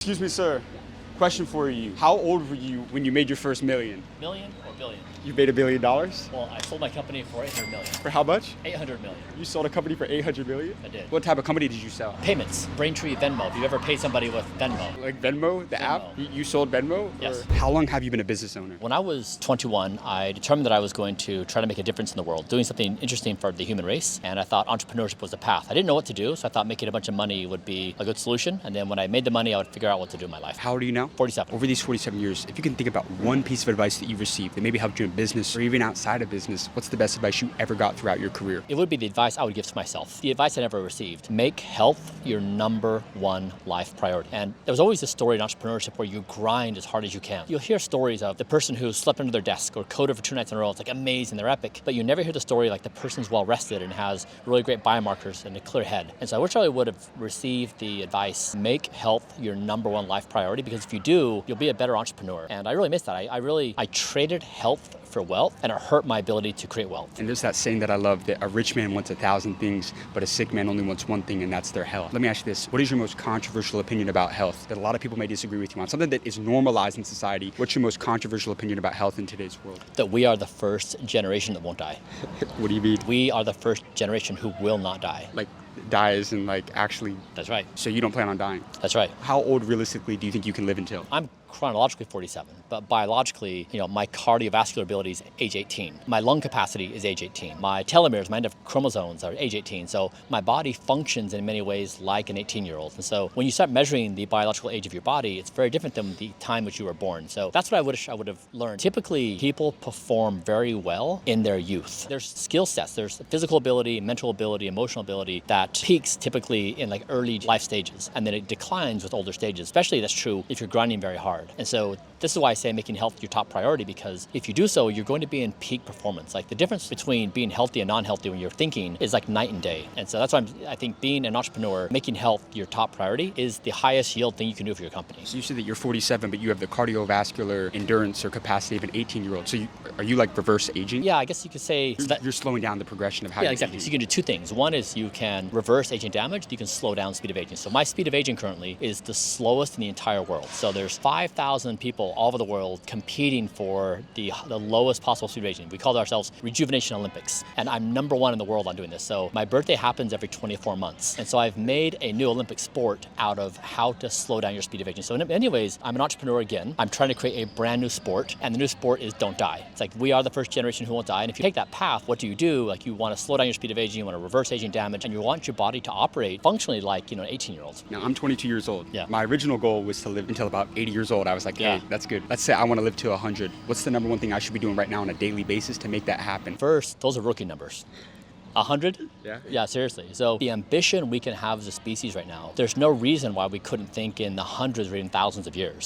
Excuse me, sir. Question for you. How old were you when you made your first million? Million or billion? You made $1 billion? Well, I sold my company for 800 million. For how much? 800 million. You sold a company for 800 million? I did. What type of company did you sell? Payments, Braintree, Venmo. If you ever paid somebody with Venmo. Like Venmo, the app? You sold Venmo? Yes. Or how long have you been a business owner? When I was 21, I determined that I was going to try to make a difference in the world, doing something interesting for the human race. And I thought entrepreneurship was the path. I didn't know what to do, so I thought making a bunch of money would be a good solution. And then when I made the money, I would figure out what to do in my life. How old are you now? 47. Over these 47 years, if you can think about one piece of advice that you've received that maybe helped you in business or even outside of business, what's the best advice you ever got throughout your career? It would be the advice I would give to myself. The advice I never received. Make health your number one life priority. And there was always this story in entrepreneurship where you grind as hard as you can. You'll hear stories of the person who slept under their desk or coded for 2 nights in a row. It's like amazing, they're epic. But you never hear the story like the person's well rested and has really great biomarkers and a clear head. And so I wish I would have received the advice, make health your number one life priority, because if you do, you'll be a better entrepreneur. And I really missed that. I traded health for wealth, and it hurt my ability to create wealth. And there's that saying that I love, that a rich man wants 1,000 things, but a sick man only wants one thing, and that's their health. Let me ask you this. What is your most controversial opinion about health that a lot of people may disagree with you on? Something that is normalized in society. What's your most controversial opinion about health in today's world? That we are the first generation that won't die. What do you mean? We are the first generation who will not die. Like, die as in like actually... That's right. So you don't plan on dying? That's right. How old realistically do you think you can live until? I'm chronologically 47, but biologically, my cardiovascular ability is age 18. My lung capacity is age 18. My telomeres, my end of chromosomes are age 18. So my body functions in many ways like an 18-year-old. And so when you start measuring the biological age of your body, it's very different than the time which you were born. So that's what I wish I would have learned. Typically, people perform very well in their youth. There's skill sets, there's physical ability, mental ability, emotional ability that peaks typically in like early life stages, and then it declines with older stages. Especially that's true if you're grinding very hard. And so this is why I say making health your top priority, because if you do so, you're going to be in peak performance. Like the difference between being healthy and non-healthy when you're thinking is like night and day. And so that's why I think being an entrepreneur, making health your top priority is the highest yield thing you can do for your company. So you said that you're 47, but you have the cardiovascular endurance or capacity of an 18-year-old. So are you like reverse aging? Yeah, I guess you could say... You're slowing down the progression of how you're exactly. aging. So you can do two things. One is you can reverse aging damage. You can slow down speed of aging. So my speed of aging currently is the slowest in the entire world. So there's 5,000 people all over the world competing for the lowest possible speed of aging. We call ourselves Rejuvenation Olympics. And I'm number one in the world on doing this. So my birthday happens every 24 months. And so I've made a new Olympic sport out of how to slow down your speed of aging. So in many ways, I'm an entrepreneur again. I'm trying to create a brand new sport. And the new sport is don't die. It's like we are the first generation who won't die. And if you take that path, what do? Like you want to slow down your speed of aging, you want to reverse aging damage, and you want your body to operate functionally like, an 18-year-old. Now, I'm 22 years old. Yeah. My original goal was to live until about 80 years old. I was like, hey, that's good. Let's say I want to live to 100. What's the number one thing I should be doing right now on a daily basis to make that happen? First, those are rookie numbers. 100? Yeah. Yeah, seriously. So the ambition we can have as a species right now, there's no reason why we couldn't think in the hundreds or even thousands of years.